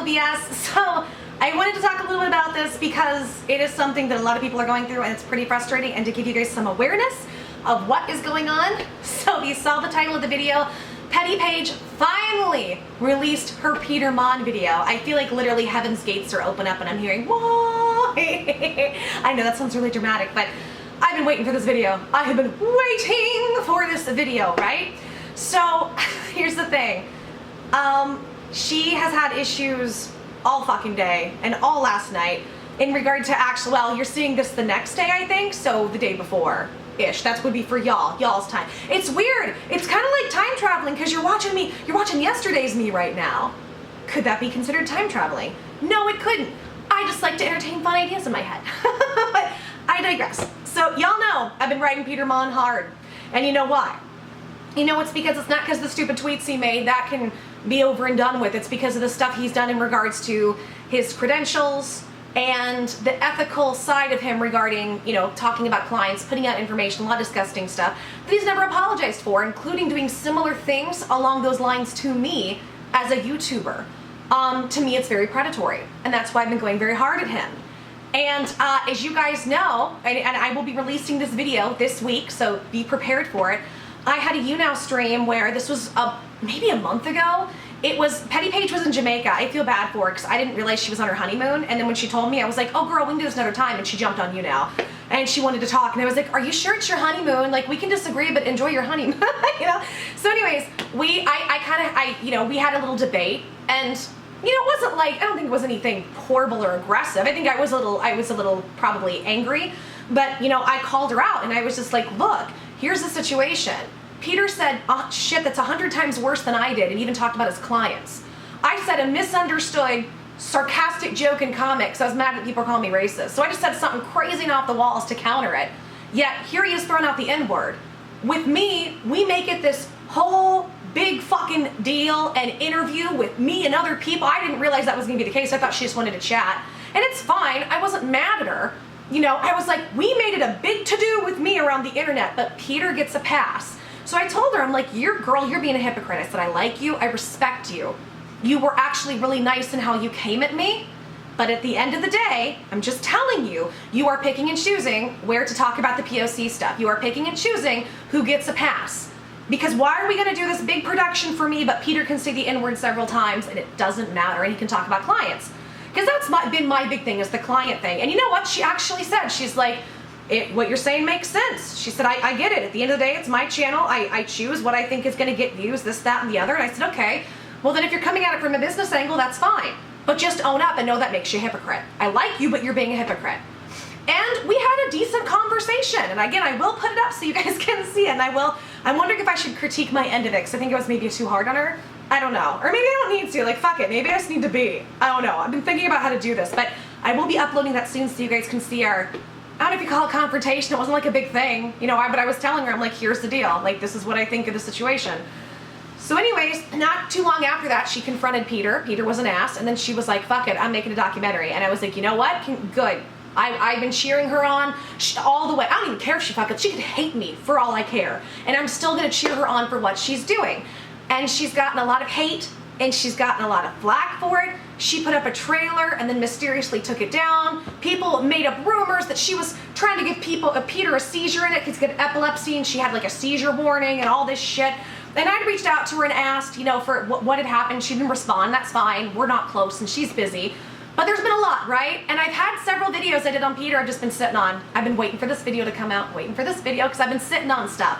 BS. So I wanted to talk a little bit about this because it is something that a lot of people are going through and it's pretty frustrating, and to give you guys some awareness of what is going on. So if you saw the title of the video, Paige finally released her Peter Monn video. I feel like literally heaven's gates are open up and I'm hearing, whoa. I know that sounds really dramatic, but I've been waiting for this video. I have been waiting for this video, right? So here's the thing. She has had issues all fucking day and all last night in regard to actual, well, you're seeing this the next day, I think, so the day before-ish. That would be for y'all's time. It's weird. It's kind of like time traveling because you're watching yesterday's me right now. Could that be considered time traveling? No, it couldn't. I just like to entertain fun ideas in my head. But I digress. So y'all know I've been riding Peter Monn hard. And you know why? You know, it's because it's not because of the stupid tweets he made. That can be over and done with. It's because of the stuff he's done in regards to his credentials and the ethical side of him regarding, you know, talking about clients, putting out information, a lot of disgusting stuff that he's never apologized for, including doing similar things along those lines to me as a YouTuber. To me, it's very predatory, and that's why I've been going very hard at him. And as you guys know, and I will be releasing this video this week, so be prepared for it. I had a YouNow stream where this was maybe a month ago. It was, Paige was in Jamaica. I feel bad for her because I didn't realize she was on her honeymoon. And then when she told me, I was like, oh girl, we can do this another time. And she jumped on YouNow. And she wanted to talk. And I was like, are you sure it's your honeymoon? Like, we can disagree, but enjoy your honeymoon, you know? So anyways, we had a little debate. And, you know, it wasn't like, I don't think it was anything horrible or aggressive. I think I was a little probably angry. But, you know, I called her out and I was just like, look, here's the situation. Peter said, oh, shit, that's 100 times worse than I did, and even talked about his clients. I said a misunderstood, sarcastic joke in comics. I was mad that people call me racist. So I just said something crazy and off the walls to counter it. Yet, here he is throwing out the N-word. With me, we make it this whole big fucking deal and interview with me and other people. I didn't realize that was going to be the case. I thought she just wanted to chat. And it's fine. I wasn't mad at her. You know, I was like, we made it a big to-do with me around the internet, but Peter gets a pass. So I told her, I'm like, you're being a hypocrite. I said, I like you, I respect you. You were actually really nice in how you came at me, but at the end of the day, I'm just telling you, you are picking and choosing where to talk about the POC stuff. You are picking and choosing who gets a pass. Because why are we gonna do this big production for me, but Peter can say the N-word several times and it doesn't matter, and he can talk about clients? Because that's been my big thing, is the client thing. And you know what she actually said? She's like, what you're saying makes sense. She said, I get it. At the end of the day, it's my channel. I choose what I think is going to get views, this, that, and the other. And I said, okay, well then if you're coming at it from a business angle, that's fine. But just own up and know that makes you a hypocrite. I like you, but you're being a hypocrite. And we had a decent conversation. And again, I will put it up so you guys can see it. And I'm wondering if I should critique my end of it, because I think it was maybe too hard on her. I don't know. Or maybe I don't need to. Like, fuck it. Maybe I just need to be. I don't know. I've been thinking about how to do this. But I will be uploading that soon so you guys can see our, I don't know if you call it confrontation. It wasn't like a big thing, you know, but I was telling her, I'm like, here's the deal. Like, this is what I think of the situation. So anyways, not too long after that, she confronted Peter. Peter was an ass. And then she was like, fuck it, I'm making a documentary. And I was like, you know what? Good. I've been cheering her on all the way. I don't even care if she fucking, she could hate me for all I care. And I'm still going to cheer her on for what she's doing. And she's gotten a lot of hate and she's gotten a lot of flack for it. She put up a trailer and then mysteriously took it down. People made up rumors that she was trying to give Peter a seizure in it because he had epilepsy and she had like a seizure warning and all this shit. And I'd reached out to her and asked, you know, for what had happened. She didn't respond. That's fine. We're not close and she's busy. But there's been a lot, right? And I've had several videos I did on Peter I've just been sitting on. I've been waiting for this video to come out, waiting for this video because I've been sitting on stuff.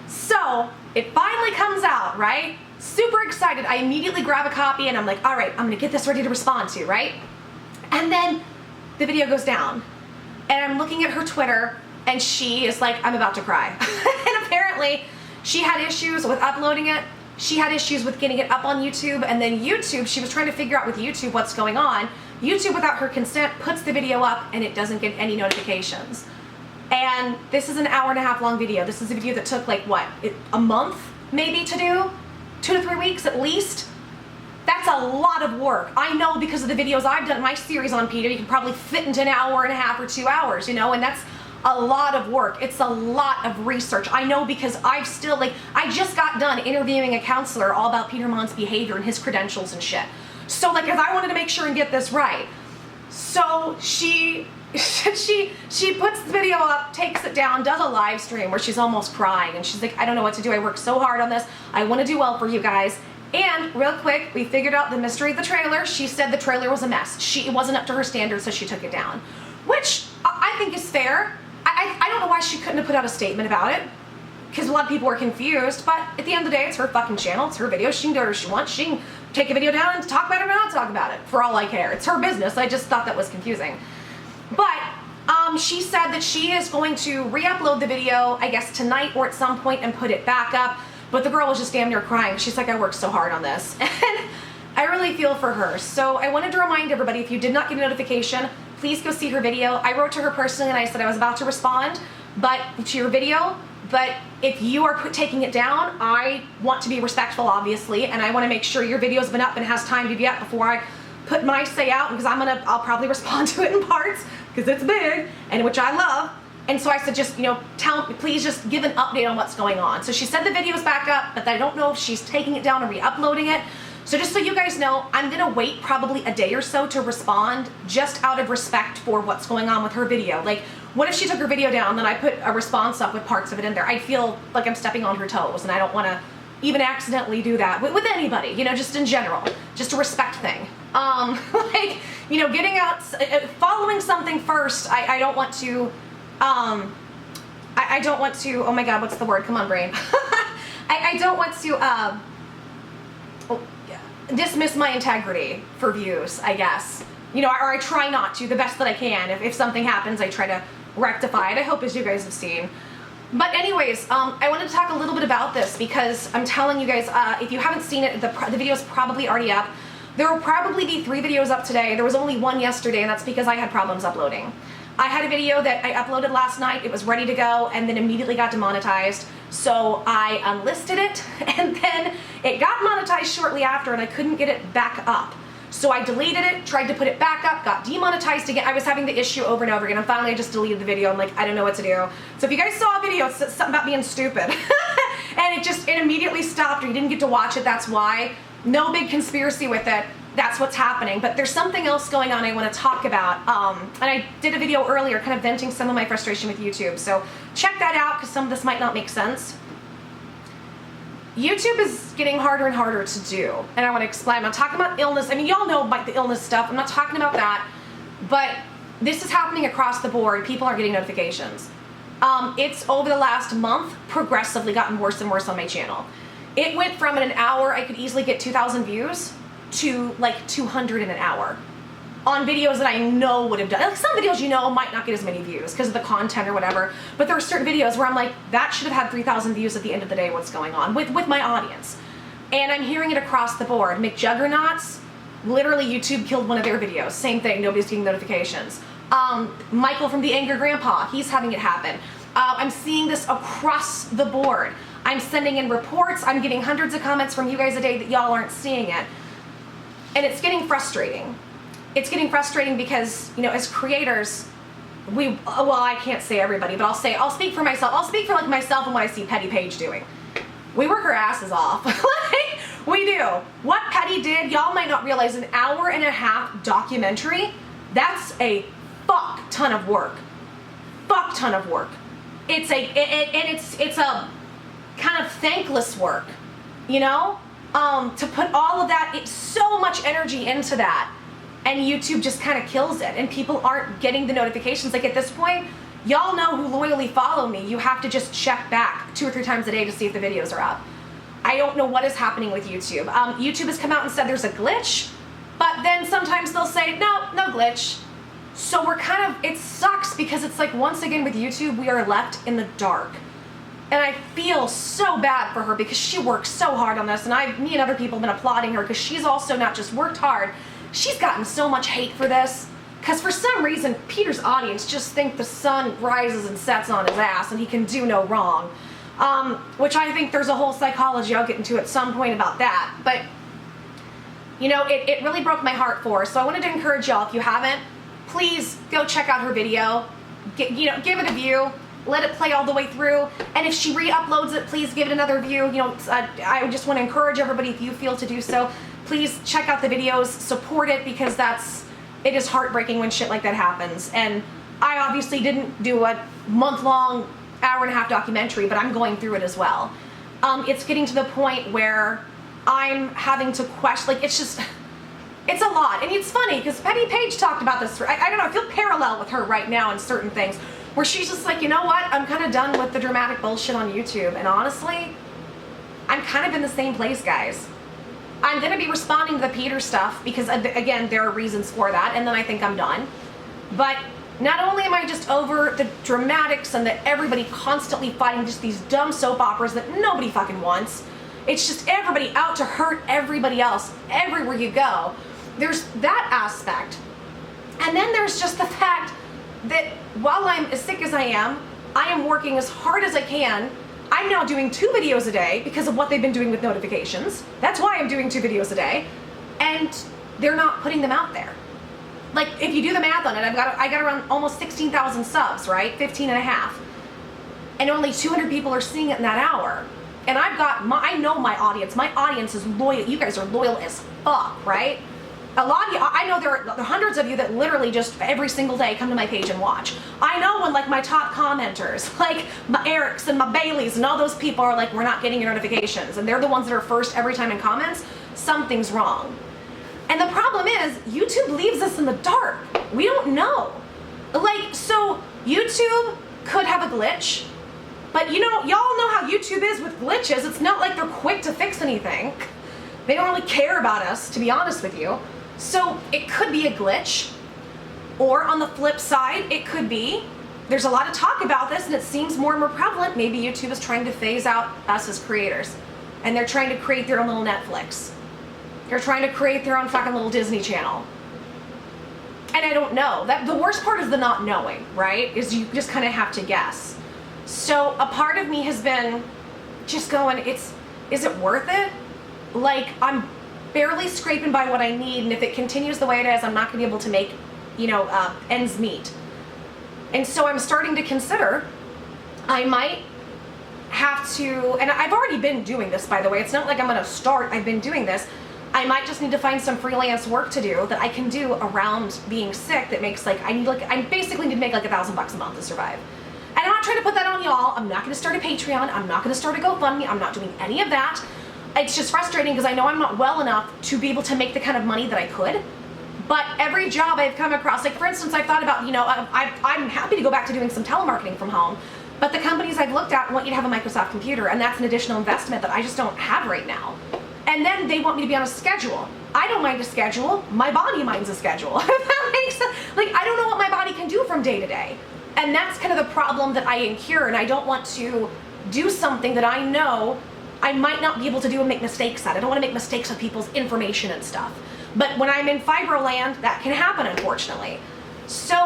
So it finally comes out, right? Super excited. I immediately grab a copy and I'm like, all right, I'm gonna get this ready to respond to, right? And then the video goes down and I'm looking at her Twitter and she is like, I'm about to cry. And apparently she had issues with uploading it. She had issues with getting it up on YouTube, and then YouTube, she was trying to figure out with YouTube what's going on. YouTube, without her consent, puts the video up and it doesn't get any notifications. And this is an hour-and-a-half long video. This is a video that took like, what, a month maybe to do? 2 to 3 weeks at least? That's a lot of work. I know because of the videos I've done in my series on Peter, you can probably fit into an hour-and-a-half or 2 hours, you know, and that's a lot of work. It's a lot of research. I know because I've still, like, I just got done interviewing a counselor all about Peter Monn's behavior and his credentials and shit. So like, as I wanted to make sure and get this right. So she puts the video up, takes it down, does a live stream where she's almost crying, and she's like, I don't know what to do. I worked so hard on this. I want to do well for you guys. And real quick, we figured out the mystery of the trailer. She said the trailer was a mess. It wasn't up to her standards, so she took it down, which I think is fair. I don't know why she couldn't have put out a statement about it, because a lot of people were confused, but at the end of the day, it's her fucking channel, it's her video, she can do whatever she wants, she can take a video down and talk about it or not talk about it, for all I care. It's her business. I just thought that was confusing. But she said that she is going to re-upload the video, I guess tonight or at some point, and put it back up, but the girl was just damn near crying. She's like, I worked so hard on this, and I really feel for her. So I wanted to remind everybody, if you did not get a notification, please go see her video. I wrote to her personally and I said I was about to respond to your video, but if you are taking it down, I want to be respectful, obviously, and I want to make sure your video's been up and has time to be up before I put my say out, because I'll probably respond to it in parts, because it's big, and which I love. And so I said, just, please just give an update on what's going on. So she said the video's back up, but I don't know if she's taking it down and re-uploading it. So just so you guys know, I'm gonna wait probably a day or so to respond, just out of respect for what's going on with her video. Like, what if she took her video down, then I put a response up with parts of it in there? I feel like I'm stepping on her toes, and I don't wanna even accidentally do that with anybody, just in general, just a respect thing. Getting out, following something first, I don't want to, I don't want to, oh my God, what's the word? Come on, brain. I don't want to, dismiss my integrity for views, I guess. Or I try not to, the best that I can. If something happens, I try to rectify it. I hope, as you guys have seen. But anyways, I wanted to talk a little bit about this, because I'm telling you guys, if you haven't seen it, the video's probably already up. There will probably be 3 videos up today. There was only 1 yesterday, and that's because I had problems uploading. I had a video that I uploaded last night. It was ready to go, and then immediately got demonetized. So I unlisted it, and then it got monetized shortly after, and I couldn't get it back up. So I deleted it, tried to put it back up, got demonetized again. I was having the issue over and over again, and finally I just deleted the video. I'm like, I don't know what to do. So if you guys saw a video, it's something about being stupid, and it immediately stopped, or you didn't get to watch it, that's why. No big conspiracy with it. That's what's happening. But there's something else going on I want to talk about. And I did a video earlier kind of venting some of my frustration with YouTube. So check that out, because some of this might not make sense. YouTube is getting harder and harder to do. And I want to explain. I'm not talking about illness. I mean, y'all know about the illness stuff. I'm not talking about that. But this is happening across the board. People are getting notifications. It's over the last month progressively gotten worse and worse on my channel. It went from in an hour I could easily get 2,000 views to like 200 in an hour on videos that I know would have done. Like, some videos might not get as many views because of the content or whatever, but there are certain videos where I'm like, that should have had 3,000 views at the end of the day. What's going on with my audience? And I'm hearing it across the board. McJuggernauts, literally YouTube killed one of their videos. Same thing, nobody's getting notifications. Michael from The Angry Grandpa, he's having it happen. I'm seeing this across the board. I'm sending in reports. I'm getting hundreds of comments from you guys a day that y'all aren't seeing it. And it's getting frustrating. It's getting frustrating because, as creators, I can't say everybody, but I'll speak for myself. I'll speak for like myself and what I see Petty Paige doing. We work our asses off. We do. What Petty did, y'all might not realize, an hour-and-a-half documentary, that's a fuck ton of work. Fuck ton of work. It's a kind of thankless work, to put all of that, it's so much energy into that, and YouTube just kind of kills it, and people aren't getting the notifications. Like, at this point, y'all know who loyally follow me, you have to just check back 2 or 3 times a day to see if the videos are up. I don't know what is happening with YouTube. YouTube has come out and said there's a glitch, but then sometimes they'll say, no glitch. So we're it sucks, because it's like, once again with YouTube, we are left in the dark. And I feel so bad for her, because she worked so hard on this, and me and other people have been applauding her, because she's also not just worked hard, she's gotten so much hate for this, because for some reason Peter's audience just think the sun rises and sets on his ass and he can do no wrong, which I think there's a whole psychology I'll get into at some point about that. But it really broke my heart for her. So I wanted to encourage y'all, if you haven't, please go check out her video, give it a view. Let it play all the way through, and if she re-uploads it, please give it another view. I just want to encourage everybody, if you feel to do so, please check out the videos, support it, because it is heartbreaking when shit like that happens. And I obviously didn't do a month-long, hour-and-a-half documentary, but I'm going through it as well. It's getting to the point where I'm having to question, like, it's a lot. And it's funny, because Paige talked about this. I don't know, I feel parallel with her right now in certain things, where she's just like, you know what, I'm kind of done with the dramatic bullshit on YouTube. And honestly, I'm kind of in the same place, guys. I'm going to be responding to the Peter stuff, because, again, there are reasons for that, and then I think I'm done. But not only am I just over the dramatics and that everybody constantly fighting just these dumb soap operas that nobody fucking wants. It's just everybody out to hurt everybody else everywhere you go. There's that aspect. And then there's just the fact that while I'm as sick as I am working as hard as I can. I'm now doing 2 videos a day because of what they've been doing with notifications. That's why I'm doing 2 videos a day. And they're not putting them out there. Like, if you do the math on it, I got around almost 16,000 subs, right? 15 and a half. And only 200 people are seeing it in that hour. And I know my audience. My audience is loyal. You guys are loyal as fuck, right? A lot of you, I know there are hundreds of you that literally just every single day come to my page and watch. I know when, like, my top commenters, like my Erics and my Baileys and all those people are like, we're not getting your notifications, and they're the ones that are first every time in comments, something's wrong. And the problem is, YouTube leaves us in the dark. We don't know. Like, so YouTube could have a glitch, but you know, y'all know how YouTube is with glitches. It's not like they're quick to fix anything. They don't really care about us, to be honest with you. So it could be a glitch, or on the flip side, it could be, there's a lot of talk about this and it seems more and more prevalent, maybe YouTube is trying to phase out us as creators, and they're trying to create their own little Netflix. They're trying to create their own fucking little Disney Channel. And I don't know. The worst part is the not knowing, right? Is you just kind of have to guess. So a part of me has been just going, is it worth it? Like, I'm barely scraping by what I need, and if it continues the way it is, I'm not going to be able to make, ends meet. And so I'm starting to consider I might have to, and I've already been doing this, by the way. It's not like I'm going to start. I've been doing this. I might just need to find some freelance work to do that I can do around being sick that makes, like, I basically need to make like $1,000 a month to survive. And I'm not trying to put that on y'all. I'm not going to start a Patreon. I'm not going to start a GoFundMe. I'm not doing any of that. It's just frustrating because I know I'm not well enough to be able to make the kind of money that I could. But every job I've come across, like, for instance, I've thought about, I'm happy to go back to doing some telemarketing from home, but the companies I've looked at want you to have a Microsoft computer, and that's an additional investment that I just don't have right now. And then they want me to be on a schedule. I don't mind a schedule. My body minds a schedule. If that makes sense. Like, I don't know what my body can do from day to day. And that's kind of the problem that I incur, and I don't want to do something that I know I might not be able to do and make mistakes at. I don't want to make mistakes with people's information and stuff. But when I'm in Fibroland, that can happen, unfortunately. So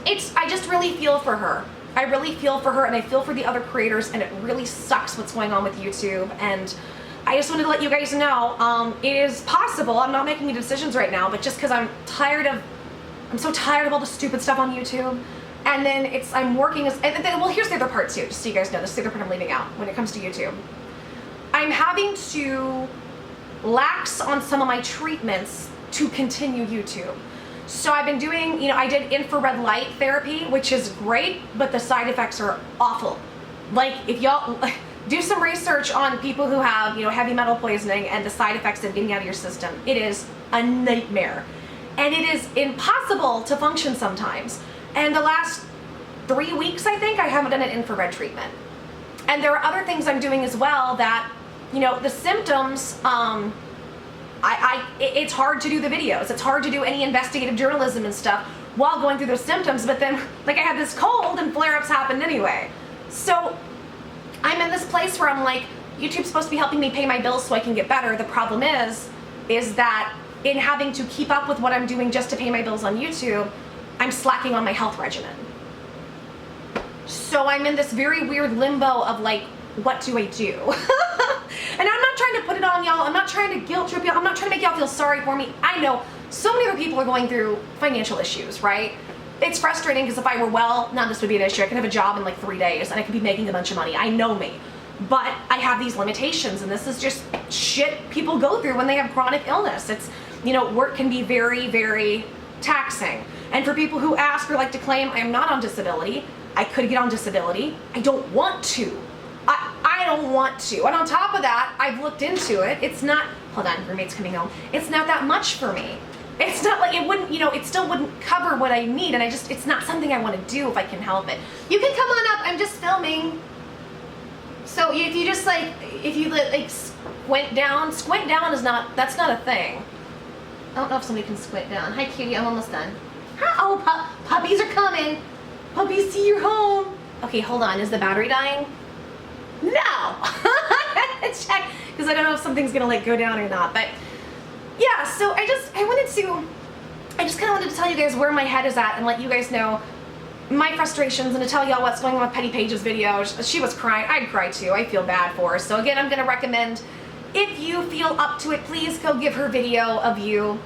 I just really feel for her. I really feel for her, and I feel for the other creators, and it really sucks what's going on with YouTube. And I just wanted to let you guys know, it is possible, I'm not making any decisions right now, but just because I'm so tired of all the stupid stuff on YouTube. And then I'm working as, and then, well, here's the other part too, just so you guys know, this is the other part I'm leaving out when it comes to YouTube. I'm having to lax on some of my treatments to continue YouTube. So I've been doing, I did infrared light therapy, which is great, but the side effects are awful. Like, if y'all do some research on people who have, heavy metal poisoning and the side effects of getting out of your system, it is a nightmare. And it is impossible to function sometimes. And the last 3 weeks, I think, I haven't done an infrared treatment. And there are other things I'm doing as well that, the symptoms, it's hard to do the videos. It's hard to do any investigative journalism and stuff while going through those symptoms. But then, like, I had this cold and flare-ups happened anyway. So I'm in this place where I'm like, YouTube's supposed to be helping me pay my bills so I can get better. The problem is that in having to keep up with what I'm doing just to pay my bills on YouTube, I'm slacking on my health regimen. So I'm in this very weird limbo of, like, what do I do? And I'm not trying to put it on y'all. I'm not trying to guilt trip y'all. I'm not trying to make y'all feel sorry for me. I know so many other people are going through financial issues, right? It's frustrating because if I were well, none of this would be an issue. I could have a job in like 3 days and I could be making a bunch of money. I know me. But I have these limitations, and this is just shit people go through when they have chronic illness. It's, you know, work can be very, very taxing. And for people who ask or like to claim, I am not on disability, I could get on disability, I don't want to. I don't want to. And on top of that, I've looked into it. It's not, hold on, roommate's coming home. It's not that much for me. It's not like, it wouldn't, you know, it still wouldn't cover what I need, and it's not something I want to do if I can help it. You can come on up, I'm just filming. So if you just like, if you like squint down is not, that's not a thing. I don't know if somebody can squint down. Hi cutie, I'm almost done. Oh, puppies are coming. Puppies, see you're home. Okay, hold on, is the battery dying? No! I gotta check, because I don't know if something's gonna like go down or not, but yeah, so I just kind of wanted to tell you guys where my head is at and let you guys know my frustrations and to tell y'all what's going on with Petty Paige's video. She was crying. I'd cry too. I feel bad for her. So again, I'm going to recommend, if you feel up to it, please go give her video of you.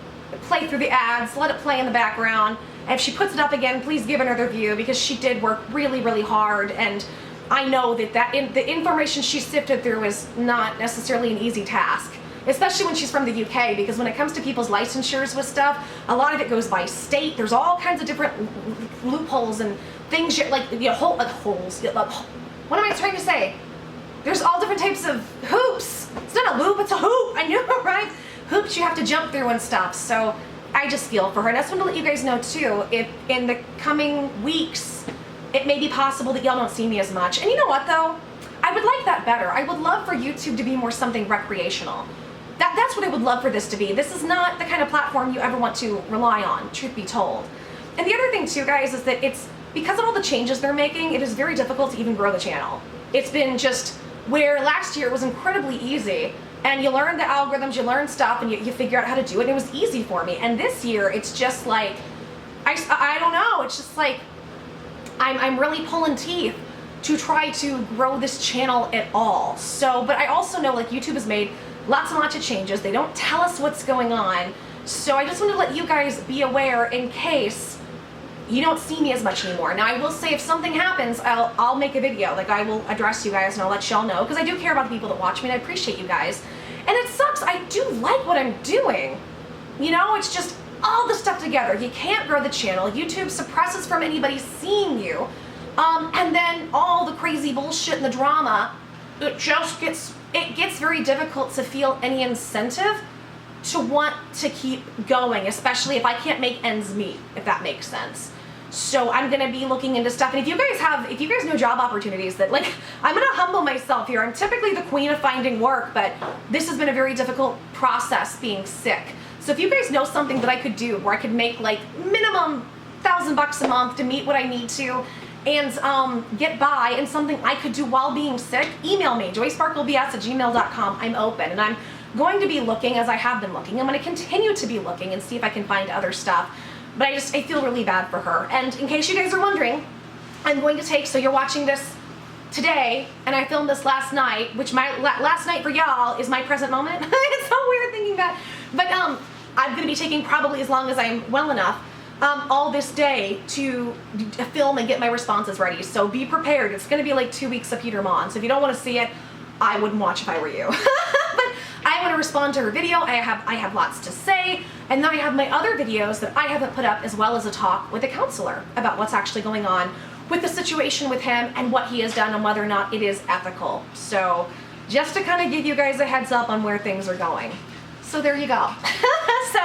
Play through the ads. Let it play in the background. And if she puts it up again, please give another view, because she did work really, really hard. And I know that the information she sifted through is not necessarily an easy task. Especially when she's from the UK, because when it comes to people's licensures with stuff, a lot of it goes by state. There's all kinds of different loopholes and things, like, you know, holes. What am I trying to say? There's all different types of hoops. It's not a loop, it's a hoop. I knew it, right? Hoops you have to jump through and stuff. So I just feel for her. And I just want to let you guys know too, if in the coming weeks, it may be possible that y'all don't see me as much. And you know what though? I would like that better. I would love for YouTube to be more something recreational. That's what I would love for this to be. This is not the kind of platform you ever want to rely on, truth be told. And the other thing too, guys, is that it's, because of all the changes they're making, it is very difficult to even grow the channel. It's been just, where last year it was incredibly easy, and you learn the algorithms, you learn stuff, and you figure out how to do it, and it was easy for me. And this year, it's just like, I don't know, it's just like, I'm really pulling teeth to try to grow this channel at all. So, but I also know, like, YouTube has made lots and lots of changes. They don't tell us what's going on. So I just want to let you guys be aware in case you don't see me as much anymore. Now I will say, if something happens, I'll make a video. Like, I will address you guys and I'll let y'all know, because I do care about the people that watch me and I appreciate you guys. And it sucks. I do like what I'm doing. You know, it's just all the stuff together. You can't grow the channel. YouTube suppresses from anybody seeing you. And then all the crazy bullshit and the drama, it gets very difficult to feel any incentive to want to keep going, especially if I can't make ends meet, if that makes sense. So I'm gonna be looking into stuff, and if you guys know job opportunities that, like, I'm gonna humble myself here. I'm typically the queen of finding work, but this has been a very difficult process being sick. So if you guys know something that I could do where I could make like minimum $1,000 a month to meet what I need to, and get by, and something I could do while being sick, email me, joysparklebs@gmail.com. I'm open, and I'm going to be looking, as I have been looking. I'm going to continue to be looking and see if I can find other stuff. But I feel really bad for her. And in case you guys are wondering, I'm going to take, so you're watching this today, and I filmed this last night, which my last night for y'all is my present moment. It's so weird thinking that. But I'm going to be taking probably as long as I'm well enough, all this day to film and get my responses ready. So be prepared. It's going to be like 2 weeks of Peter Monn. So if you don't want to see it, I wouldn't watch if I were you. But I want to respond to her video. I have lots to say. And then I have my other videos that I haven't put up, as well as a talk with a counselor about what's actually going on with the situation with him and what he has done and whether or not it is ethical. So just to kind of give you guys a heads up on where things are going. So there you go. So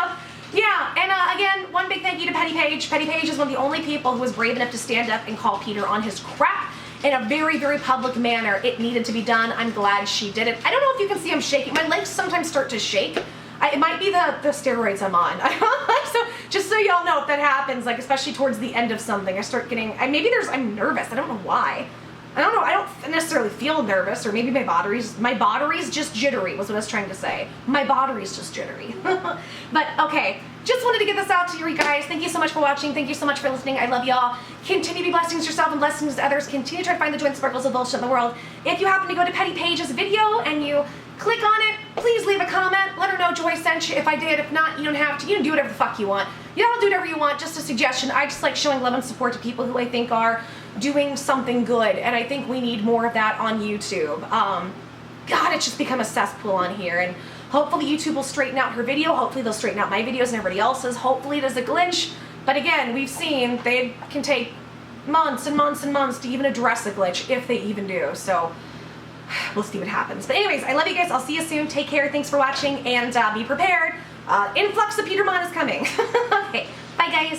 yeah, and again, one big thank you to Petty Paige. Petty Paige is one of the only people who was brave enough to stand up and call Peter on his crap in a very, very public manner. It needed to be done. I'm glad she did it. I don't know if you can see I'm shaking. My legs sometimes start to shake. It might be the steroids I'm on. So just so y'all know, if that happens, like especially towards the end of something, I start getting, I'm nervous. I don't know why. I don't know. I don't necessarily feel nervous, or maybe my battery's just jittery was what I was trying to say. My battery's just jittery. But okay, just wanted to get this out to you guys. Thank you so much for watching. Thank you so much for listening. I love y'all. Continue to be blessings to yourself and blessings to others. Continue to try to find the joy and sparkles of bullshit in the world. If you happen to go to Petty Paige's video and you click on it, please leave a comment. Let her know Joy sent you. If I did, if not, you don't have to. You can do whatever the fuck you want. Y'all do whatever you want. Just a suggestion. I just like showing love and support to people who I think are doing something good, and I think we need more of that on YouTube. God, it's just become a cesspool on here. And hopefully YouTube will straighten out her video. Hopefully they'll straighten out my videos and everybody else's. Hopefully it is a glitch. But again, we've seen they can take months and months and months to even address a glitch, if they even do. So we'll see what happens. But anyways, I love you guys. I'll see you soon. Take care. Thanks for watching, and be prepared. Influx of Peter Monn is coming. Okay, bye guys.